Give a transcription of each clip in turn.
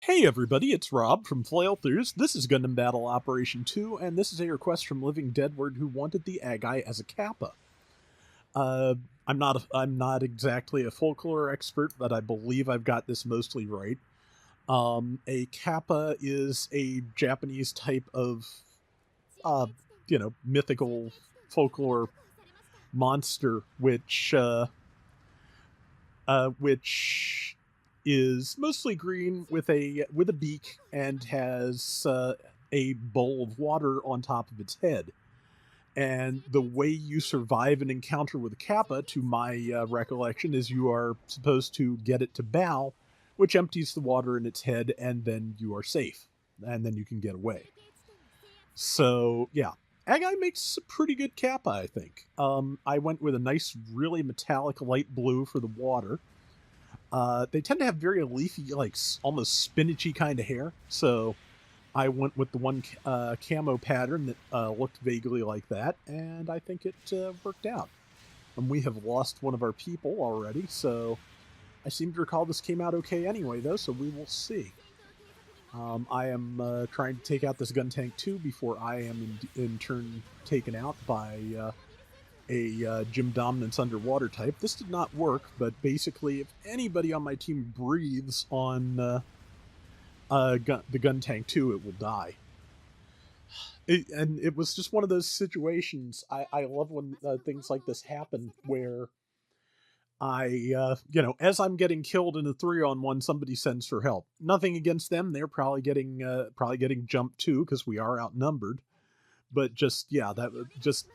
Hey everybody, it's Rob from Flailthroughs. This is Gundam Battle Operation 2, and this is a request from Living Deadward who wanted the Acguy as a Kappa. Uh, I'm not exactly a folklore expert, but I believe I've got this mostly right. A Kappa is a Japanese type of, uh, mythical folklore monster, which is mostly green with a beak and has a bowl of water on top of its head. And the way you survive an encounter with a Kappa, to my recollection, is you are supposed to get it to bow, which empties the water in its head, and then you are safe, and then you can get away. So yeah, Agi makes a pretty good Kappa, I think. I went with a nice, really metallic light blue for the water. They tend to have very leafy, like almost spinachy kind of hair. So I went with the one camo pattern that looked vaguely like that, and I think it worked out. And we have lost one of our people already, so I seem to recall this came out okay anyway, though, so we will see. I am trying to take out this Guntank too before I am in turn taken out by a Gym Dominance underwater type. This did not work, but basically, if anybody on my team breathes on the Guntank 2, it will die. And it was just one of those situations. I love when things like this happen where as I'm getting killed in a 3-on-1, somebody sends for help. Nothing against them; they're probably getting jumped too because we are outnumbered. But just yeah, that just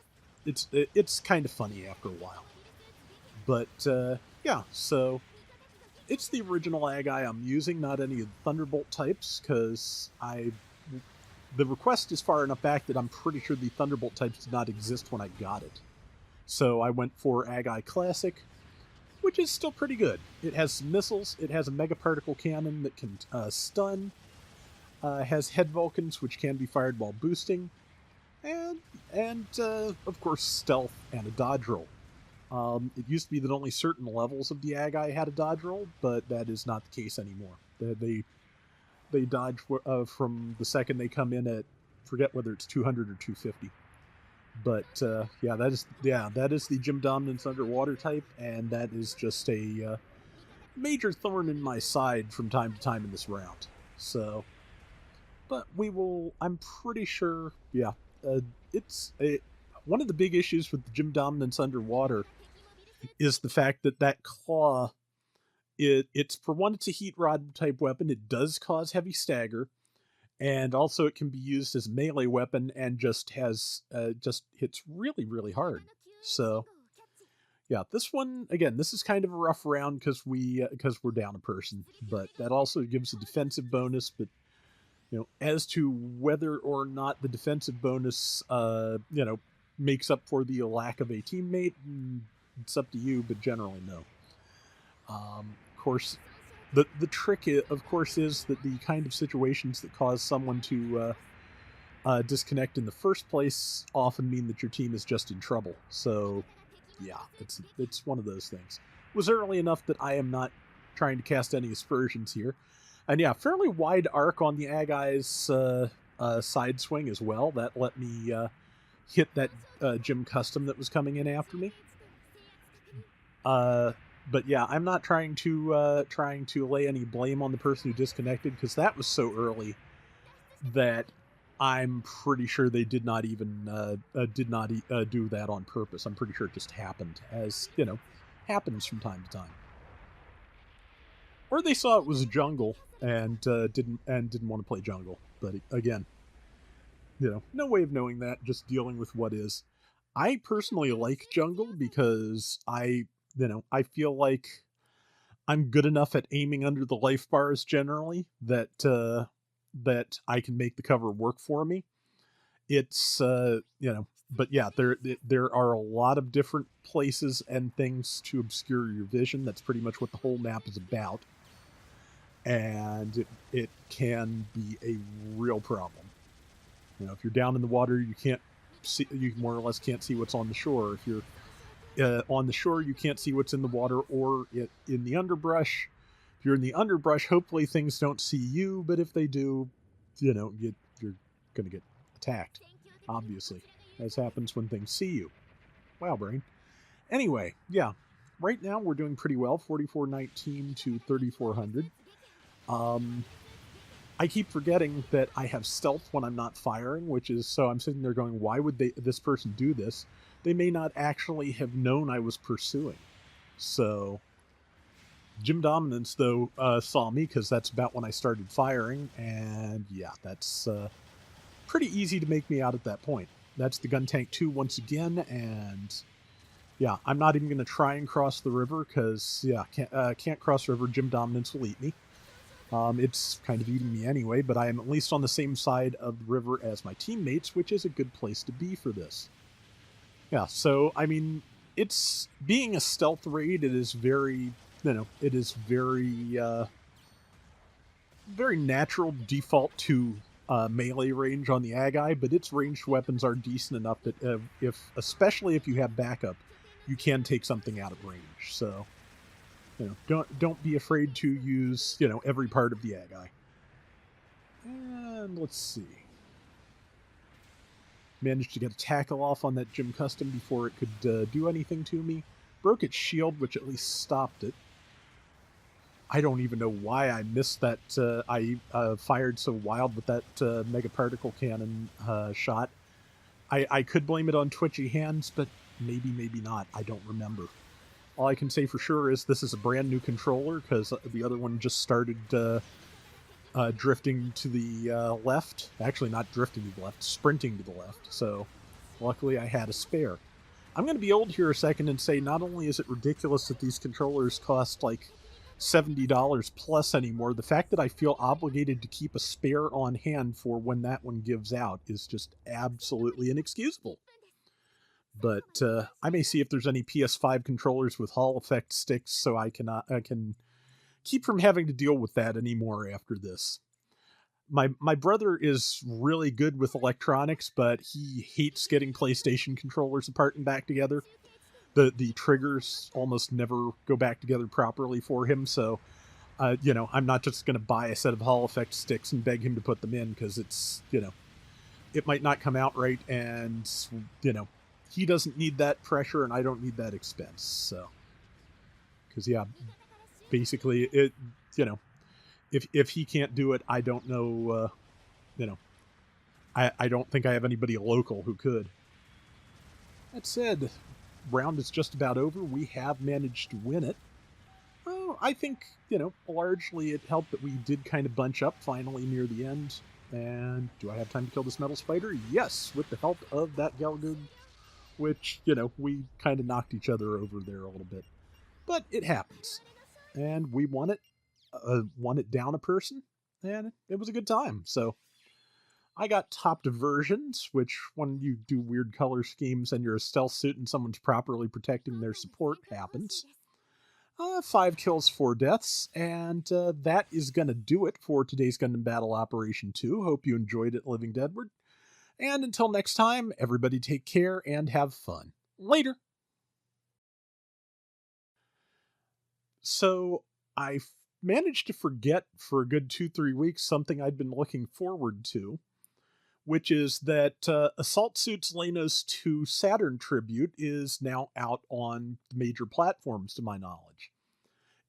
it's kind of funny after a while. But yeah, so it's the original Acguy I'm using, not any of the Thunderbolt types, because the request is far enough back that I'm pretty sure the Thunderbolt types did not exist when I got it. So I went for Acguy Classic, which is still pretty good. It has some missiles, it has a Mega Particle Cannon that can stun, has head Vulcans which can be fired while boosting, and of course stealth and a dodge roll. It used to be that only certain levels of the Acguy had a dodge roll, but that is not the case anymore. They dodge from the second they come in at, forget whether it's 200 or 250. But that is the Gym Dominance underwater type, and that is just a major thorn in my side from time to time in this round. So, but we will. I'm pretty sure. Yeah, it's one of the big issues with the Gym Dominance underwater is the fact that claw, it's for one, it's a heat rod type weapon. It does cause heavy stagger, and also it can be used as a melee weapon and just hits really hard. So yeah, this one again, this is kind of a rough round because we're down a person, but that also gives a defensive bonus. But as to whether or not the defensive bonus makes up for the lack of a teammate, it's up to you, but generally no. Of course, the trick, of course, is that the kind of situations that cause someone to disconnect in the first place often mean that your team is just in trouble. So, yeah, it's one of those things. It was early enough that I am not trying to cast any aspersions here, and yeah, fairly wide arc on the Acguy's side swing as well. That let me hit that Gym Custom that was coming in after me. But yeah, I'm not trying to lay any blame on the person who disconnected, because that was so early that I'm pretty sure they did not even do that on purpose. I'm pretty sure it just happened, as happens from time to time. Or they saw it was a jungle and didn't want to play jungle. But again, no way of knowing that. Just dealing with what is. I personally like jungle because I feel like I'm good enough at aiming under the life bars generally that I can make the cover work for me. It's but yeah, there are a lot of different places and things to obscure your vision. That's pretty much what the whole map is about, and it can be a real problem. If you're down in the water, you can't see. You more or less can't see what's on the shore. If you're on the shore, you can't see what's in the water or in the underbrush. If If you're in the underbrush, hopefully things don't see you, but if they do, you're going to get attacked, obviously, as happens when things see you. Wow, brain. Anyway, yeah, right now we're doing pretty well, 4419 to 3400. I keep forgetting that I have stealth when I'm not firing, which is, so I'm sitting there going, why would this person do this? They may not actually have known I was pursuing. So Jim Dominance, though, saw me because that's about when I started firing, and yeah, that's pretty easy to make me out at that point. That's the Guntank 2 once again, and yeah, I'm not even going to try and cross the river because, yeah, can't cross the river. Jim Dominance will eat me. It's kind of eating me anyway, but I am at least on the same side of the river as my teammates, which is a good place to be for this. Yeah, so, I mean, it's being a stealth raid, it is very, it is very, very natural default to melee range on the Acguy, but its ranged weapons are decent enough that especially if you have backup, you can take something out of range. So, don't be afraid to use, every part of the Acguy. And let's see. Managed to get a tackle off on that Jim Custom before it could do anything to me. Broke its shield, which at least stopped it. I don't even know why I missed that. I fired so wild with that Mega Particle Cannon shot. I could blame it on twitchy hands, but maybe not. I don't remember. All I can say for sure is this is a brand new controller because the other one just started drifting to the left. Actually, not drifting to the left, sprinting to the left. So luckily I had a spare. I'm going to be old here a second and say not only is it ridiculous that these controllers cost like $70 plus anymore, the fact that I feel obligated to keep a spare on hand for when that one gives out is just absolutely inexcusable. But I may see if there's any PS5 controllers with Hall effect sticks so I can keep from having to deal with that anymore after this. My brother is really good with electronics, but he hates getting PlayStation controllers apart and back together. The triggers almost never go back together properly for him, so I'm not just going to buy a set of Hall effect sticks and beg him to put them in because it's, it might not come out right, and he doesn't need that pressure and I don't need that expense. So, because yeah, basically it, if he can't do it, I don't know, I don't think I have anybody local who could. That said, round is just about over. We have managed to win it. Well, I think, largely it helped that we did kind of bunch up finally near the end. And do I have time to kill this metal spider? Yes, with the help of that Galgoog, which, we kind of knocked each other over there a little bit. But it happens. And we won it down a person, and it was a good time. So I got top diversions, which when you do weird color schemes and you're a stealth suit and someone's properly protecting their support happens. 5 kills, 4 deaths, and that is going to do it for today's Gundam Battle Operation 2. Hope you enjoyed it, Living Deadward. And until next time, everybody take care and have fun. Later! So, I managed to forget for a good 2-3 weeks something I'd been looking forward to, which is that Assault Suits Leynos 2 Saturn Tribute is now out on the major platforms, to my knowledge.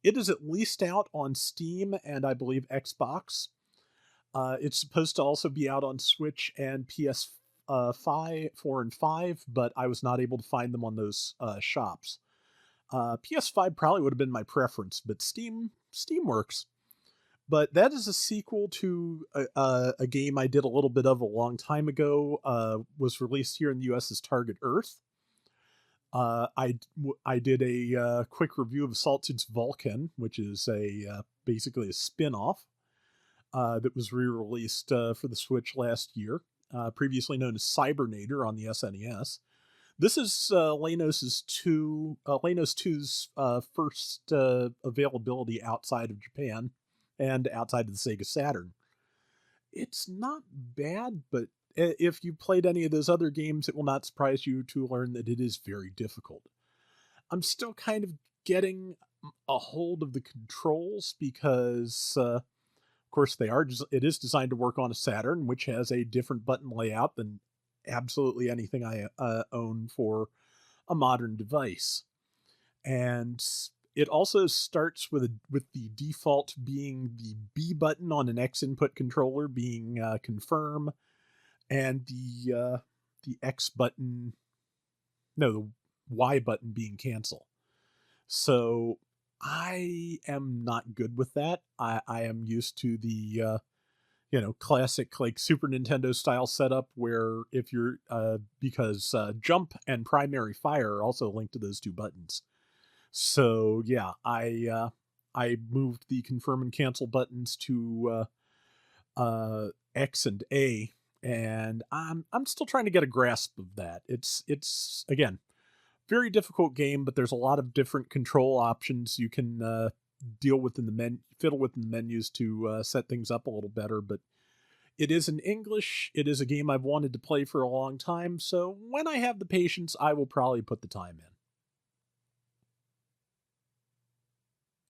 It is at least out on Steam and I believe Xbox. It's supposed to also be out on Switch and PS4 and 5, but I was not able to find them on those shops. PS5 probably would have been my preference, but Steam works. But that is a sequel to a game I did a little bit of a long time ago. Was released here in the US as Target Earth. I did a quick review of Assault Suits Vulcan, which is basically a spin-off that was re-released for the Switch last year, previously known as Cybernator on the SNES. This is Leynos 2's first availability outside of Japan and outside of the Sega Saturn. It's not bad, but if you played any of those other games, it will not surprise you to learn that it is very difficult. I'm still kind of getting a hold of the controls because, of course, it is designed to work on a Saturn, which has a different button layout than absolutely anything I own for a modern device. And it also starts with the default being the B button on an X input controller being confirm, and the X button, no, the Y button being cancel. So I am not good with that. I am used to the classic like Super Nintendo style setup where if you're because jump and primary fire are also linked to those two buttons. So yeah, I moved the confirm and cancel buttons to X and A, and I'm still trying to get a grasp of that. It's again very difficult game, but there's a lot of different control options you can deal with in the fiddle with in the menus to set things up a little better. But it is in English. It is a game I've wanted to play for a long time, so when I have the patience, I will probably put the time in.